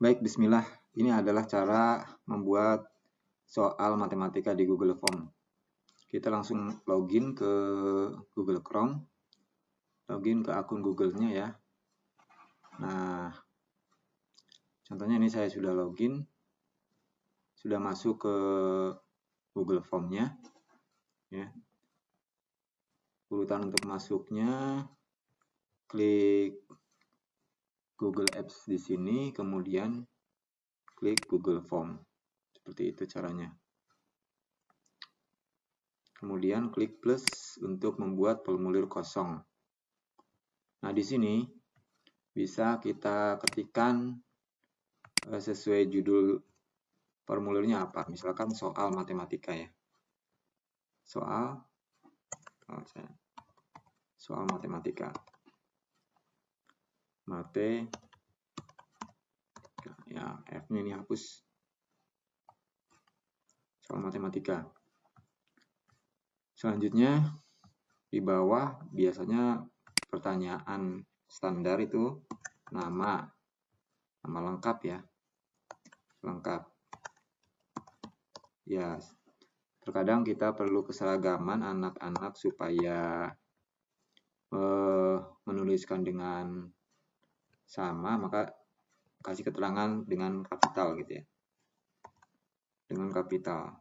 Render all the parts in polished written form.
Baik, bismillah. Ini adalah cara membuat soal matematika di Google Form. Kita langsung login ke Google Chrome, login ke akun Google-nya ya. Nah, contohnya ini saya sudah login, sudah masuk ke Google Form-nya. Ya. Urutan untuk masuknya, klik Google Apps di sini, kemudian klik Google Form. Seperti itu caranya. Kemudian klik plus untuk membuat formulir kosong. Nah, di sini bisa kita ketikkan sesuai judul formulirnya apa. Misalkan soal matematika ya. Soal matematika. Mate ya, F-nya ini hapus. Soal matematika. Selanjutnya di bawah biasanya pertanyaan standar itu nama lengkap ya. Lengkap. Ya, terkadang kita perlu keseragaman anak-anak supaya menuliskan dengan sama, maka kasih keterangan dengan kapital gitu ya. Dengan kapital,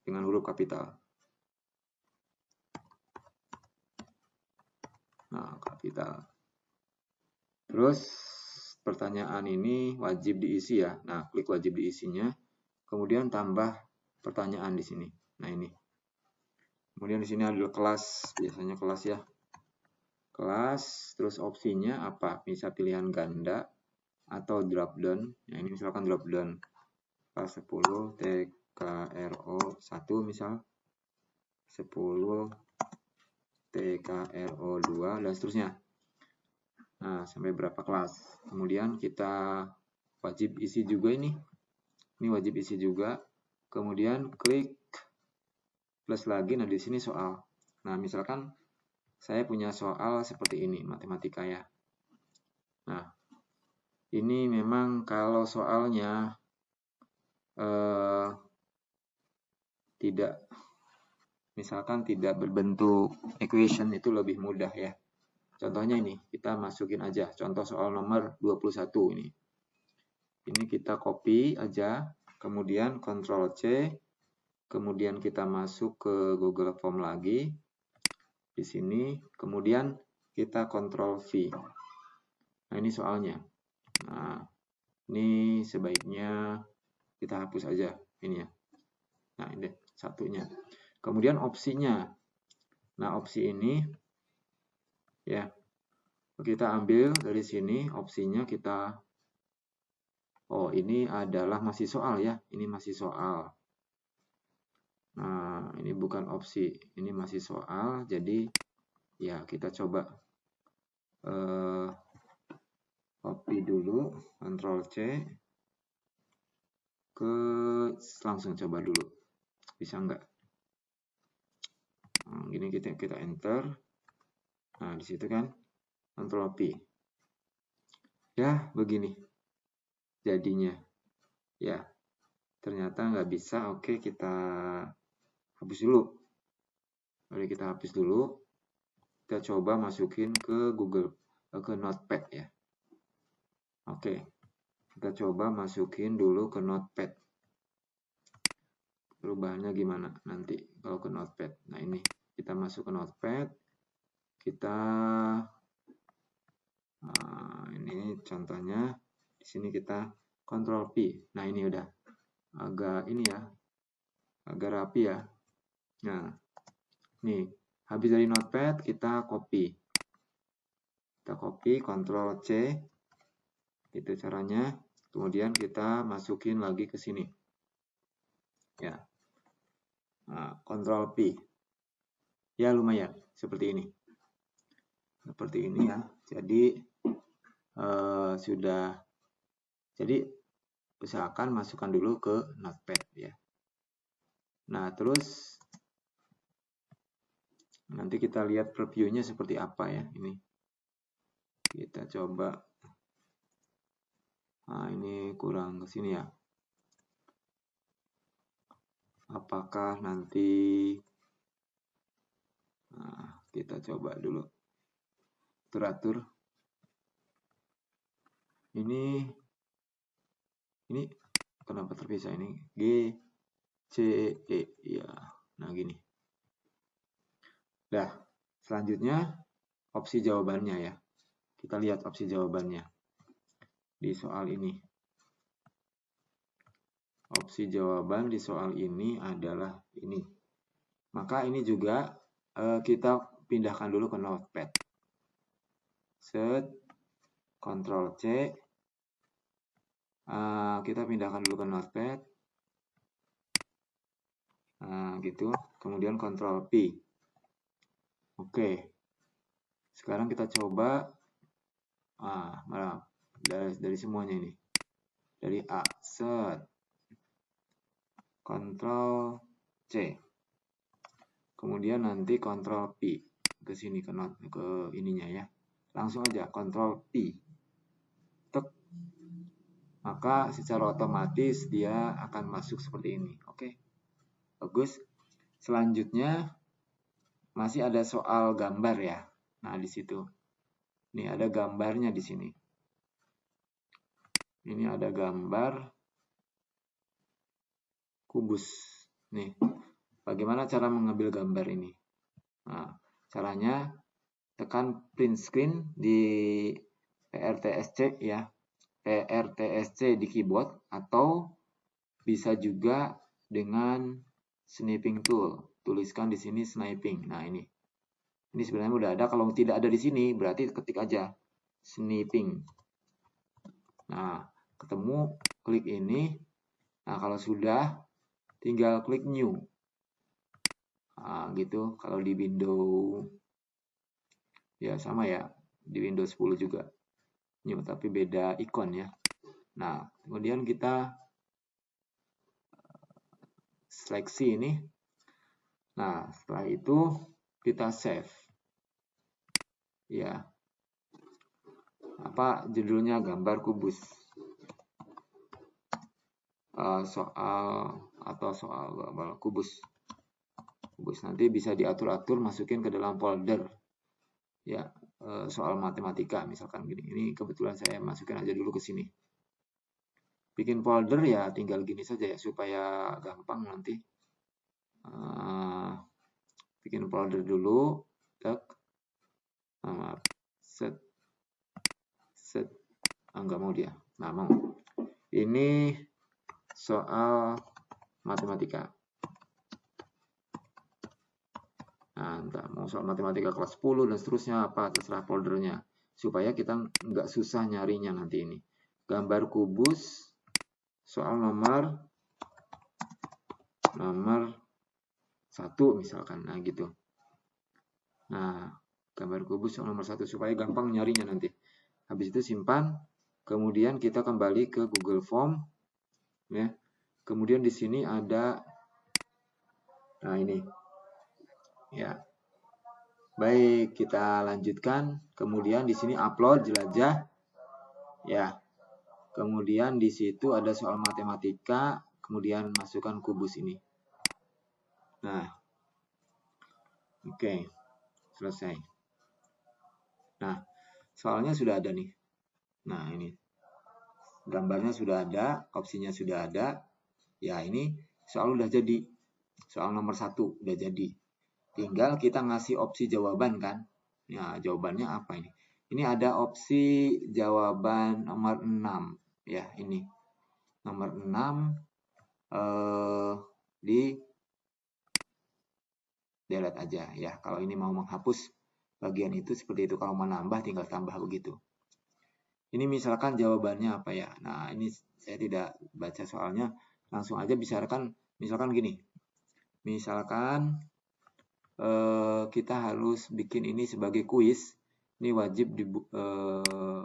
dengan huruf kapital. Nah, kapital. Terus pertanyaan ini wajib diisi ya. Nah, klik wajib diisinya. Kemudian tambah pertanyaan di sini. Nah, ini. Kemudian di sini ada kelas, biasanya kelas ya. Kelas, terus opsinya apa? Bisa pilihan ganda atau drop down. Nah, ini misalkan drop down. Kelas 10 TKRO 1 misal. 10 TKRO 2 dan seterusnya. Nah, sampai berapa kelas. Kemudian kita wajib isi juga ini. Ini wajib isi juga. Kemudian klik plus lagi. Nah, di sini soal. Nah, misalkan saya punya soal seperti ini, matematika ya. Nah, ini memang kalau soalnya misalkan tidak berbentuk equation itu lebih mudah ya. Contohnya ini, kita masukin aja. Contoh soal nomor 21 ini. Ini kita copy aja, kemudian Ctrl C, kemudian kita masuk ke Google Form lagi. Di sini, kemudian kita Ctrl V. Nah, ini soalnya. Nah, ini sebaiknya kita hapus aja ini ya. Nah, ini satunya. Kemudian opsinya. Nah, opsi ini ya, kita ambil dari sini opsinya kita. Oh, ini adalah masih soal ya. Ini masih soal. Nah, ini bukan opsi. Ini masih soal. Jadi, ya kita coba copy dulu. Ctrl C. Langsung coba dulu. Bisa nggak? Nah, gini kita enter. Nah, di situ kan Ctrl P. Ya, begini jadinya. Ya, ternyata nggak bisa. Oke, kita hapus dulu. Mari kita hapus dulu. Kita coba masukin ke ke Notepad ya. Oke, kita coba masukin dulu ke Notepad. Perubahannya gimana nanti kalau ke Notepad. Nah, ini kita masuk ke Notepad. Kita ini contohnya di sini kita Ctrl P. Nah, ini udah agak ini ya, agak rapi ya. Nah, nih habis dari Notepad kita copy. Kita copy Ctrl C. Itu caranya. Kemudian kita masukin lagi ke sini. Ya. Nah, Ctrl P. Ya, lumayan seperti ini. Seperti ini ya. Jadi sudah. Jadi usahakan masukkan dulu ke Notepad ya. Nah, terus nanti kita lihat previewnya seperti apa ya ini. Kita coba Nah, ini kurang ke sini ya. Apakah nanti kita coba dulu teratur. Ini kenapa terpisah ini? G, C, E. Ya, nah gini. Nah, selanjutnya opsi jawabannya ya. Kita lihat opsi jawabannya di soal ini. Opsi jawaban di soal ini adalah ini. Maka ini juga kita pindahkan dulu ke Notepad. Set, Ctrl C. Kita pindahkan dulu ke Notepad. Gitu. Kemudian Ctrl P. Oke. Sekarang kita coba. Malah dari semuanya ini. Dari A. Set. Ctrl C. Kemudian nanti Ctrl P ke sini ke ininya ya. Langsung aja Ctrl P. Tek. Maka secara otomatis dia akan masuk seperti ini. Oke. Bagus. Selanjutnya masih ada soal gambar ya. Nah, di situ. Ini ada gambarnya di sini. Ini ada gambar kubus. Nih. Bagaimana cara mengambil gambar ini? Nah, caranya tekan print screen di PRTSC ya. PRTSC di keyboard atau bisa juga dengan sniping tool. Tuliskan di sini sniping. Nah, ini. Ini sebenarnya udah ada. Kalau tidak ada di sini berarti ketik aja sniping. Nah, ketemu, klik ini. Nah, kalau sudah tinggal klik new. Nah, gitu. Kalau di Windows ya sama ya, di Windows 10 juga new, tapi beda ikon ya. Nah, kemudian kita seleksi ini. Nah, setelah itu kita save. Ya. Apa judulnya? Gambar kubus. Soal gambar kubus. Nanti bisa diatur-atur, masukin ke dalam folder. Ya, soal matematika misalkan gini. Ini kebetulan saya masukin aja dulu ke sini. Bikin folder ya tinggal gini saja ya supaya gampang nanti. Bikin folder dulu, tek. Set. Enggak mau dia. Nah, mau. Ini soal matematika. Nah, entah mau soal matematika kelas 10 dan seterusnya apa, terserah foldernya. Supaya kita nggak susah nyarinya nanti ini. Gambar kubus, soal nomor 1 misalkan. Nah, gitu. Nah, gambar kubus soal nomor 1 supaya gampang nyarinya nanti. Habis itu simpan, kemudian kita kembali ke Google Form. Ya. Kemudian di sini ada, nah ini. Ya. Baik, kita lanjutkan. Kemudian di sini upload jelajah. Ya. Kemudian di situ ada soal matematika, kemudian masukkan kubus ini. Nah. Oke. Selesai. Nah, soalnya sudah ada nih. Nah, ini. Gambarnya sudah ada, opsinya sudah ada. Ya, ini soal udah jadi. Soal nomor 1 udah jadi. Tinggal kita ngasih opsi jawaban kan. Ya, jawabannya apa ini? Ini ada opsi jawaban nomor 6. Ya, ini. Nomor 6 di delete aja ya. Kalau ini mau menghapus bagian itu seperti itu. Kalau mau nambah tinggal tambah begitu. Ini misalkan jawabannya apa ya. Nah, ini saya tidak baca soalnya. Langsung aja misalkan gini. Misalkan kita harus bikin ini sebagai kuis. Ini wajib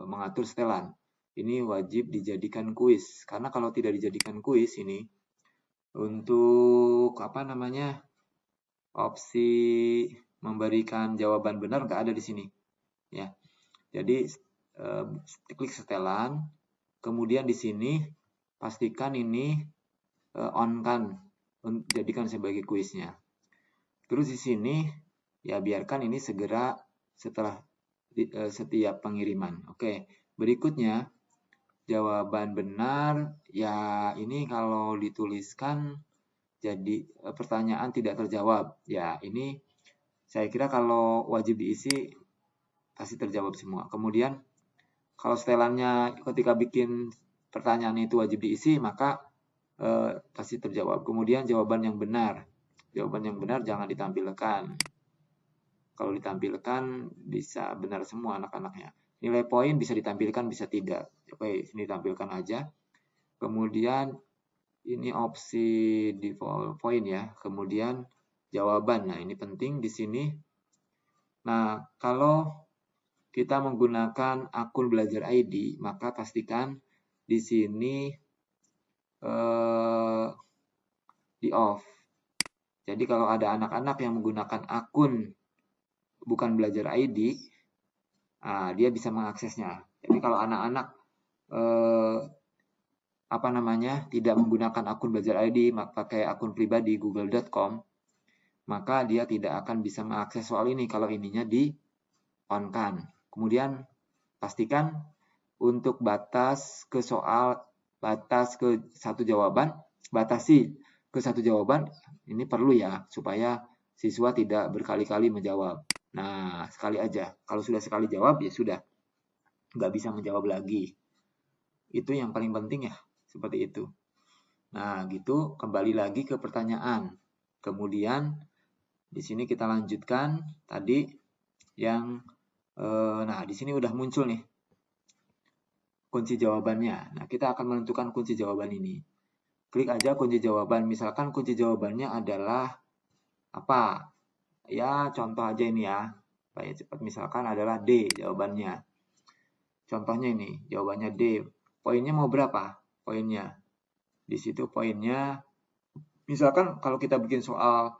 mengatur setelan. Ini wajib dijadikan kuis. Karena kalau tidak dijadikan kuis ini untuk opsi memberikan jawaban benar nggak ada di sini. Ya. Jadi klik setelan. Kemudian di sini pastikan ini on kan, jadikan sebagai kuisnya. Terus di sini ya biarkan ini segera setelah setiap pengiriman. Oke, berikutnya jawaban benar ya ini kalau dituliskan jadi pertanyaan tidak terjawab. Ya, ini saya kira kalau wajib diisi pasti terjawab semua. Kemudian kalau setelannya ketika bikin pertanyaan itu wajib diisi, maka pasti terjawab. Kemudian jawaban yang benar. Jawaban yang benar jangan ditampilkan. Kalau ditampilkan bisa benar semua anak-anaknya. Nilai poin bisa ditampilkan, bisa tidak. Oke, ini tampilkan aja. Kemudian ini opsi default point ya. Kemudian jawaban. Nah, ini penting di sini. Nah, kalau kita menggunakan akun Belajar ID, maka pastikan di sini di off. Jadi kalau ada anak-anak yang menggunakan akun bukan Belajar ID, dia bisa mengaksesnya. Jadi kalau anak-anak tidak menggunakan akun Belajar ID, pakai akun pribadi google.com, maka dia tidak akan bisa mengakses soal ini kalau ininya di on kan. Kemudian pastikan untuk batas ke satu jawaban, batasi ke satu jawaban, ini perlu ya supaya siswa tidak berkali-kali menjawab. Nah, sekali aja. Kalau sudah sekali jawab ya sudah, nggak bisa menjawab lagi. Itu yang paling penting ya, seperti itu. Nah, gitu kembali lagi ke pertanyaan. Kemudian di sini kita lanjutkan tadi yang di sini udah muncul nih kunci jawabannya. Nah, kita akan menentukan kunci jawaban ini. Klik aja kunci jawaban. Misalkan kunci jawabannya adalah apa? Ya, contoh aja ini ya. Supaya cepat. Misalkan adalah D jawabannya. Contohnya ini, jawabannya D. Poinnya mau berapa? Poinnya. Di situ poinnya, misalkan kalau kita bikin soal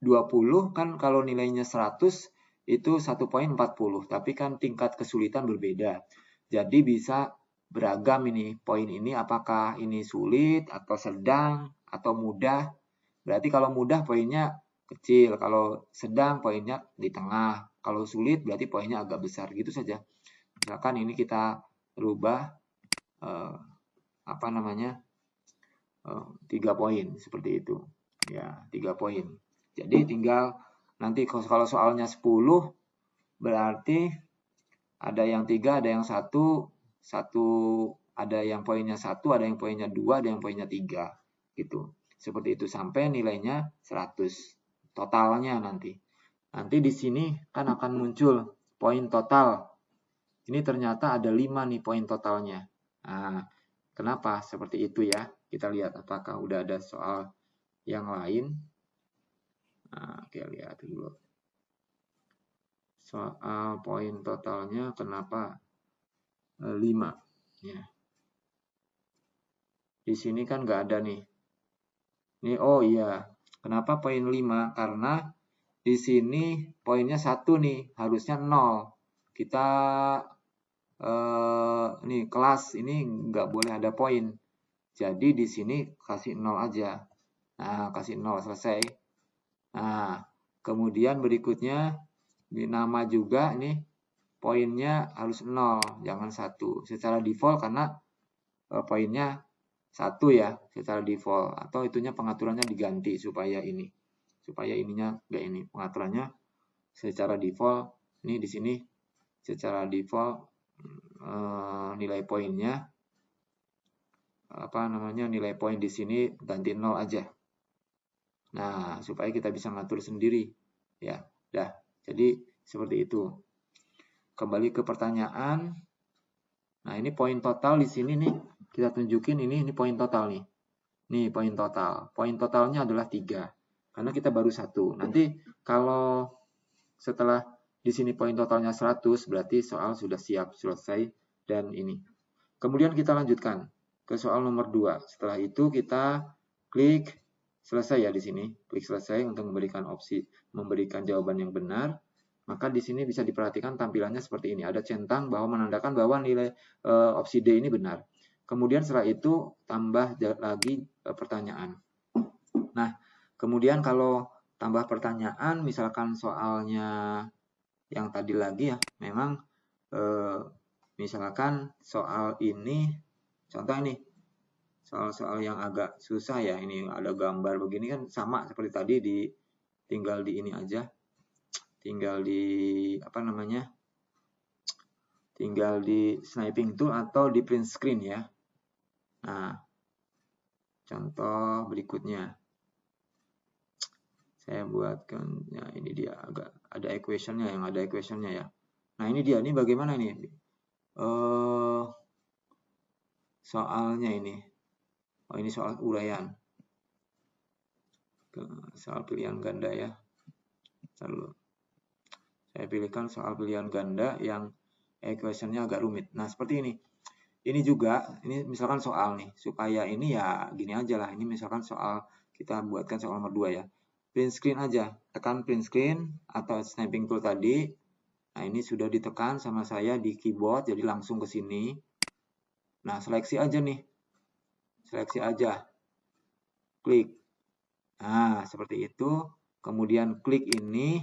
20, kan kalau nilainya 100, itu 1 poin 40. Tapi kan tingkat kesulitan berbeda. Jadi bisa beragam ini. Poin ini apakah ini sulit, atau sedang, atau mudah. Berarti kalau mudah poinnya kecil. Kalau sedang poinnya di tengah. Kalau sulit berarti poinnya agak besar. Gitu saja. Misalkan ini kita rubah 3 poin seperti itu. Ya, 3 poin. Jadi tinggal nanti kalau soalnya 10 berarti ada yang 3, ada yang 1, ada yang poinnya 1, ada yang poinnya 2, ada yang poinnya 3 gitu. Seperti itu sampai nilainya 100 totalnya nanti. Nanti di sini kan akan muncul poin total. Ini ternyata ada 5 nih poin totalnya. Nah, kenapa seperti itu ya? Kita lihat apakah udah ada soal yang lain. Nah, kita lihat dulu. Soal poin totalnya kenapa 5 ya. Di sini kan nggak ada nih. Ini oh iya. Kenapa poin 5? Karena di sini poinnya 1 nih, harusnya 0. Kita nih kelas ini nggak boleh ada poin. Jadi di sini kasih 0 aja. Nah, kasih 0 selesai. Nah, kemudian berikutnya di nama juga nih poinnya harus 0, jangan 1. Secara default karena poinnya 1 ya, secara default. Atau itunya pengaturannya diganti supaya ini. Supaya ininya enggak ini. Pengaturannya secara default ini di sini secara default nilai poinnya nilai poin di sini ganti 0 aja. Nah, supaya kita bisa ngatur sendiri ya. Dah. Jadi seperti itu. Kembali ke pertanyaan. Nah, ini poin total di sini nih. Kita tunjukin ini poin total nih. Nih poin total. Poin totalnya adalah 3. Karena kita baru 1. Nanti kalau setelah di sini poin totalnya 100, berarti soal sudah siap, selesai, dan ini. Kemudian kita lanjutkan ke soal nomor 2. Setelah itu kita klik selesai ya di sini. Klik selesai untuk memberikan opsi, memberikan jawaban yang benar. Maka di sini bisa diperhatikan tampilannya seperti ini. Ada centang bahwa menandakan bahwa nilai opsi D ini benar. Kemudian setelah itu tambah lagi pertanyaan. Nah, kemudian kalau tambah pertanyaan, misalkan soalnya yang tadi lagi ya, memang misalkan soal ini, contoh ini, soal-soal yang agak susah ya, ini ada gambar begini kan sama seperti tadi, tinggal di ini aja, tinggal di apa namanya, tinggal di sniping tool atau di print screen ya. Nah, contoh berikutnya, saya buatkan, ya ini dia, agak ada equationnya, yang ada equationnya ya. Nah ini dia, ini bagaimana nih soalnya ini. Oh ini soal uraian, soal pilihan ganda ya. Lalu saya pilihkan soal pilihan ganda yang equationnya agak rumit. Nah seperti ini. Ini juga, ini misalkan soal nih, supaya ini ya gini aja lah. Ini misalkan soal, kita buatkan soal nomor 2 ya. Print screen aja, tekan print screen atau sniping tool tadi. Nah ini sudah ditekan sama saya di keyboard, jadi langsung ke sini. Nah seleksi aja nih, seleksi aja, klik. Nah seperti itu, kemudian klik ini,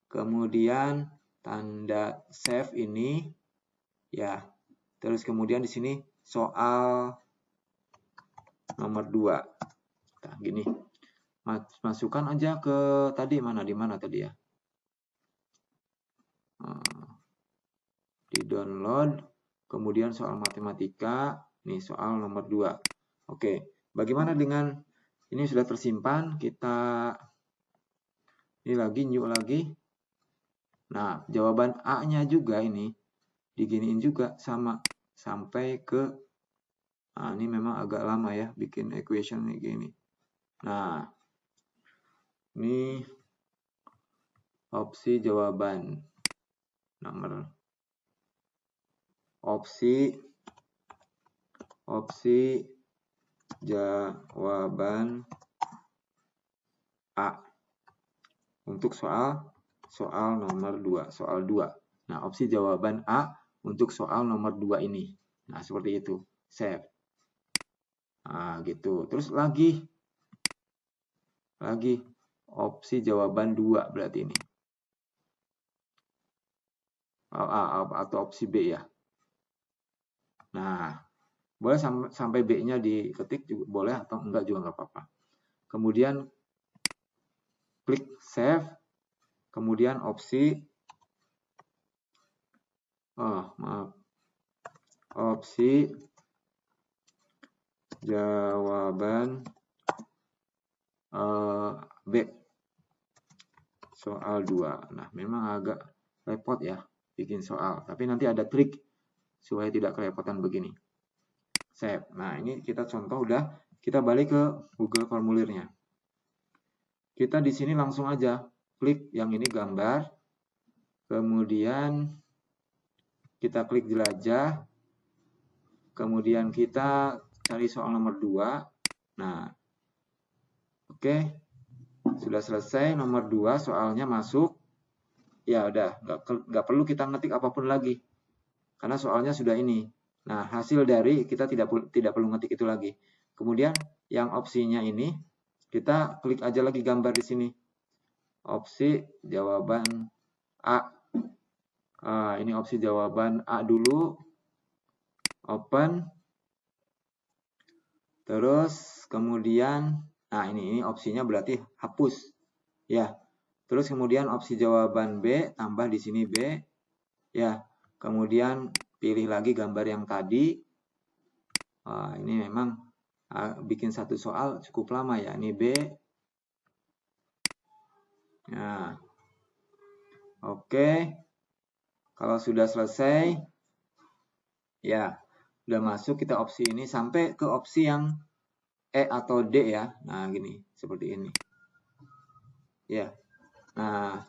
kemudian tanda save ini, ya. Terus kemudian di sini soal nomor 2. Nah, gini. Masukkan aja ke tadi di mana tadi ya? Di download, kemudian soal matematika, nih soal nomor 2. Oke, bagaimana dengan ini sudah tersimpan, kita ini lagi new lagi. Nah, jawaban A-nya juga ini diginiin juga sama sampai ke, nah ini memang agak lama ya bikin equation kayak gini. Nah, ini opsi jawaban nomor opsi jawaban A untuk soal nomor 2, soal 2. Nah, opsi jawaban A untuk soal nomor 2 ini. Nah, seperti itu. Save. Nah, gitu. Terus lagi opsi jawaban 2 berarti ini. Atau opsi B ya. Nah, boleh sampai B-nya diketik juga boleh, atau enggak juga enggak apa-apa. Kemudian klik save, kemudian opsi opsi jawaban B soal 2. Nah, memang agak repot ya bikin soal, tapi nanti ada trik supaya tidak kerepotan begini. Save. Nah, ini kita contoh udah, kita balik ke Google formulirnya. Kita di sini langsung aja klik yang ini gambar, kemudian kita klik jelajah, kemudian kita cari soal nomor 2. Nah, oke, sudah selesai nomor 2, soalnya masuk. Ya udah, nggak perlu kita ngetik apapun lagi, karena soalnya sudah ini. Nah, hasil dari kita tidak perlu ngetik itu lagi. Kemudian yang opsinya ini, kita klik aja lagi gambar di sini. Opsi jawaban A. Ini opsi jawaban A dulu. Open. Terus kemudian, nah ini opsinya berarti hapus. Ya. Terus kemudian opsi jawaban B, tambah di sini B. Ya. Kemudian pilih lagi gambar yang tadi. Ini memang bikin satu soal cukup lama ya. Ini B. Nah, oke. Kalau sudah selesai, ya, udah masuk, kita opsi ini sampai ke opsi yang E atau D ya. Nah, gini, seperti ini. Ya. Nah,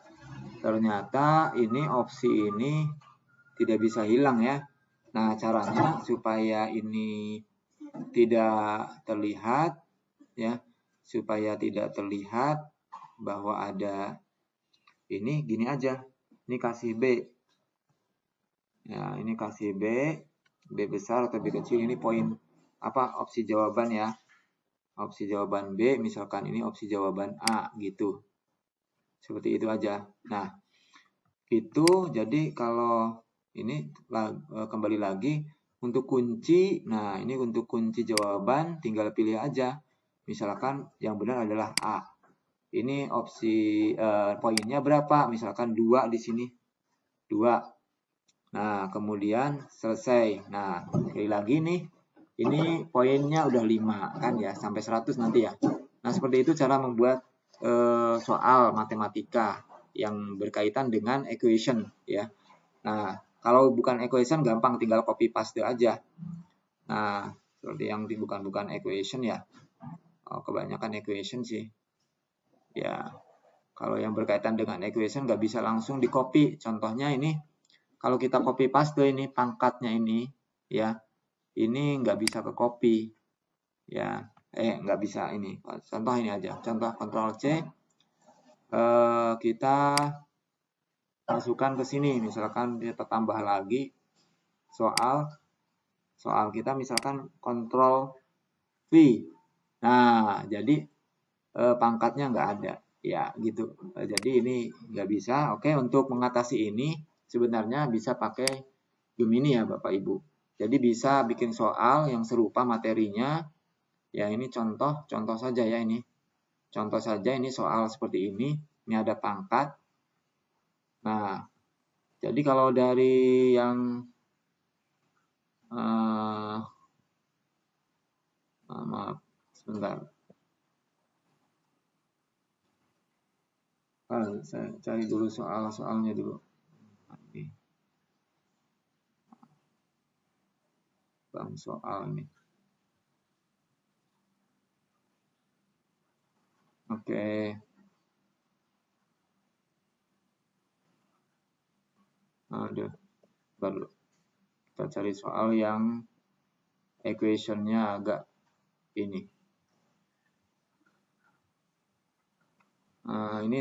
ternyata ini opsi ini tidak bisa hilang ya. Nah, caranya supaya ini tidak terlihat ya, supaya tidak terlihat bahwa ada ini, gini aja. Ini kasih B. Ya, ini kasih B. B besar atau B kecil, ini poin apa opsi jawaban ya. Opsi jawaban B, misalkan ini opsi jawaban A gitu. Seperti itu aja. Nah, itu jadi kalau ini kembali lagi untuk kunci. Nah, ini untuk kunci jawaban tinggal pilih aja. Misalkan yang benar adalah A. Ini opsi poinnya berapa? Misalkan 2 di sini. 2. Nah, kemudian selesai. Nah, sekali lagi nih. Ini poinnya udah 5 kan ya, sampai 100 nanti ya. Nah, seperti itu cara membuat soal matematika yang berkaitan dengan equation ya. Nah, kalau bukan equation gampang, tinggal copy paste aja. Nah, seperti yang bukan equation ya. Kebanyakan equation sih. Ya, kalau yang berkaitan dengan equation nggak bisa langsung di copy. Contohnya ini, kalau kita copy paste ini pangkatnya ini ya, ini nggak bisa ke copy ya. Nggak bisa ini. Contoh ini aja. Contoh Ctrl C. Kita masukkan ke sini, misalkan kita tambah lagi soal kita misalkan Ctrl V. Nah, jadi pangkatnya nggak ada ya gitu. Jadi ini nggak bisa. Oke, untuk mengatasi ini sebenarnya bisa pakai Gemini ya Bapak Ibu. Jadi bisa bikin soal yang serupa materinya. Ya, ini contoh saja ya ini. Contoh saja ini soal seperti ini. Ini ada pangkat. Nah, jadi kalau dari yang maaf, sebentar. Saya cari dulu soalnya dulu. Bang soal nih. Oke. Aduh, baru kita cari soal yang equation-nya agak ini. Ini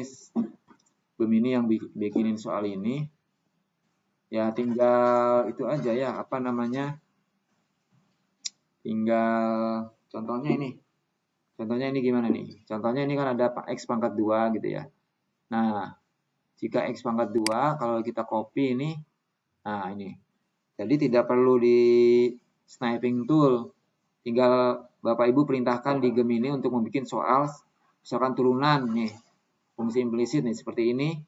Gemini yang bikinin soal ini. Ya tinggal itu aja ya, apa namanya? Tinggal contohnya ini. Contohnya ini gimana nih? Contohnya ini kan ada X pangkat 2 gitu ya. Nah, jika X pangkat 2, kalau kita copy ini, nah ini. Jadi tidak perlu di sniping tool. Tinggal Bapak Ibu perintahkan di Gemini untuk membuat soal, misalkan turunan nih, fungsi implisit nih seperti ini.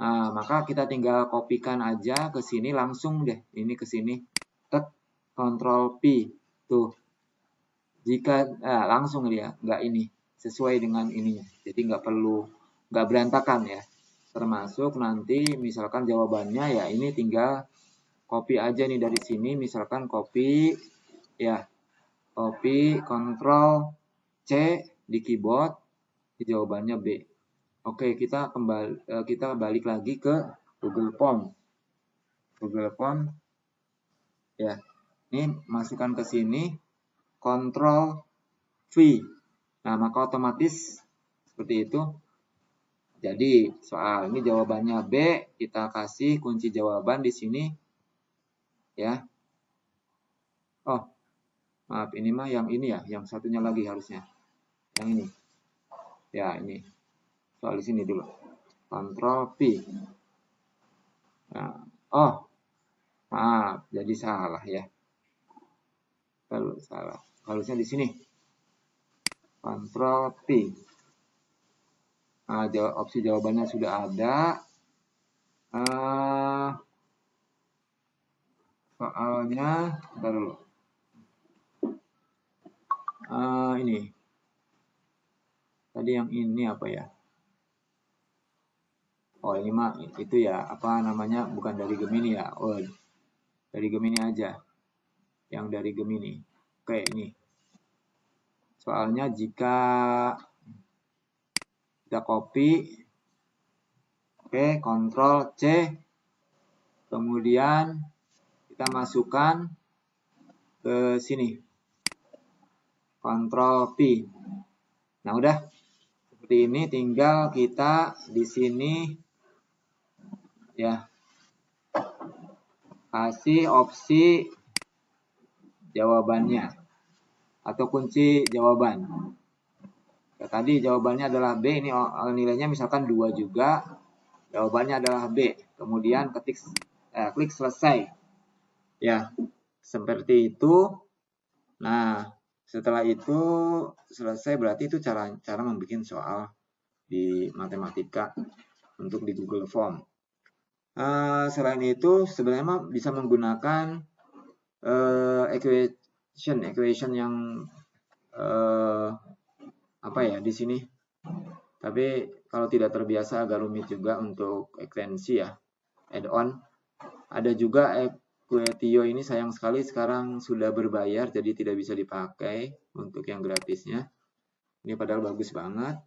Nah, maka kita tinggal kopikan aja ke sini langsung deh. Ini ke sini. Tek, Ctrl P. Tuh. Jika langsung dia, nggak ini. Sesuai dengan ininya. Jadi nggak berantakan ya. Termasuk nanti misalkan jawabannya ya ini tinggal copy aja nih dari sini. Misalkan copy ya. Copy Ctrl C di keyboard. Jawabannya B. Oke, kita balik lagi ke Google Form. Google Form. Ya. Ini masukkan ke sini Ctrl V. Nah, maka otomatis seperti itu. Jadi, soal ini jawabannya B, kita kasih kunci jawaban di sini. Ya. Oh, maaf, ini mah yang ini ya, yang satunya lagi harusnya. Yang ini. Ya, ini. Soal di sini dulu. Ctrl V. Nah, oh, maaf, jadi salah ya. Kalau salah, harusnya di sini. Ctrl P. Nah, opsi jawabannya sudah ada. Soalnya, bentar dulu. Ini. Tadi yang ini apa ya? Oh, ini mah itu ya, apa namanya? Bukan dari Gemini ya. Oh, dari Gemini aja. Yang dari Gemini. Oke, ini. Soalnya jika kita copy, oke, Ctrl C, kemudian kita masukkan ke sini. Ctrl P. Nah, udah seperti ini, tinggal kita di sini ya. Kasih opsi jawabannya atau kunci jawaban. Ya, tadi jawabannya adalah B, ini nilainya misalkan 2 juga. Jawabannya adalah B. Kemudian klik selesai. Ya, seperti itu. Nah, setelah itu selesai, berarti itu cara membuat soal di matematika untuk di Google Form. Selain itu sebenarnya bisa menggunakan equation yang di sini. Tapi kalau tidak terbiasa agak rumit juga untuk ekstensi ya, add-on. Ada juga Equatio ini sayang sekali sekarang sudah berbayar, jadi tidak bisa dipakai untuk yang gratisnya. Ini padahal bagus banget.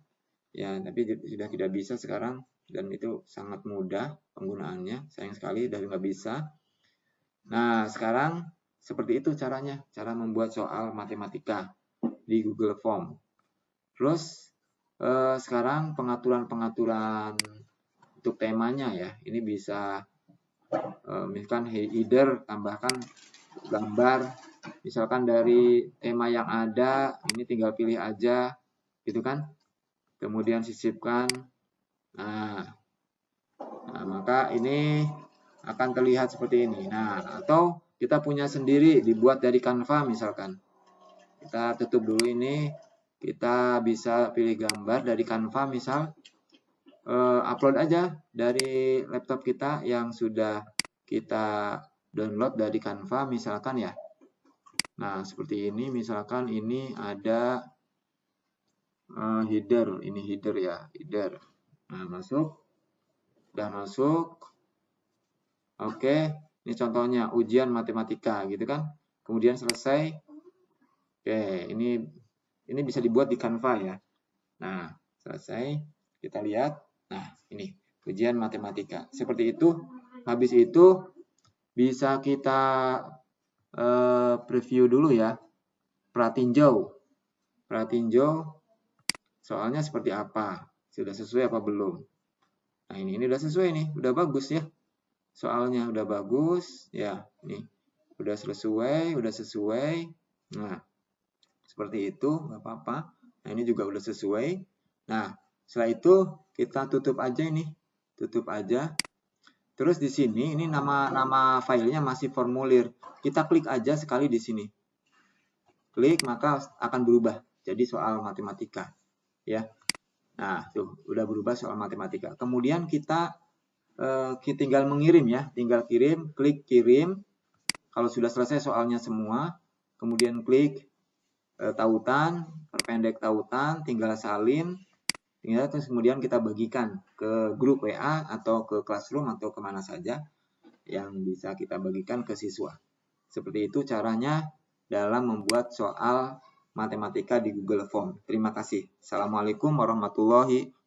Ya, tapi sudah tidak bisa sekarang dan itu sangat mudah penggunaannya. Sayang sekali dari nggak bisa. Nah, sekarang seperti itu caranya, cara membuat soal matematika di Google Form. Terus sekarang pengaturan untuk temanya ya, ini bisa misalkan header tambahkan gambar, misalkan dari tema yang ada, ini tinggal pilih aja, gitu kan? Kemudian sisipkan. Nah, maka ini akan terlihat seperti ini. Nah, atau kita punya sendiri dibuat dari Canva misalkan. Kita tutup dulu ini, kita bisa pilih gambar dari Canva misal, upload aja dari laptop kita yang sudah kita download dari Canva misalkan ya. Nah, seperti ini misalkan ini ada header, ini header ya, header. Nah, masuk. Udah masuk. Oke, ini contohnya ujian matematika gitu kan. Kemudian selesai. Oke, ini bisa dibuat di Canva ya. Nah, selesai. Kita lihat. Nah, ini ujian matematika. Seperti itu. Habis itu bisa kita preview dulu ya. Pratinjau. Pratinjau soalnya seperti apa? Sudah sesuai apa belum? Nah, ini udah sesuai nih, udah bagus ya. Soalnya udah bagus ya. Nih, udah sesuai. Nah, seperti itu, nggak apa-apa. Nah, ini juga udah sesuai. Nah, setelah itu kita tutup aja ini. Tutup aja. Terus di sini ini nama filenya masih formulir. Kita klik aja sekali di sini. Klik maka akan berubah jadi soal matematika. Ya. Nah, tuh udah berubah soal matematika. Kemudian kita tinggal mengirim ya. Tinggal kirim, klik kirim. Kalau sudah selesai soalnya semua, kemudian klik tautan, perpendek tautan, tinggal salin, terus kemudian kita bagikan ke grup WA atau ke Classroom atau kemana saja yang bisa kita bagikan ke siswa. Seperti itu caranya dalam membuat soal matematika di Google Form. Terima kasih. Assalamualaikum warahmatullahi wabarakatuh.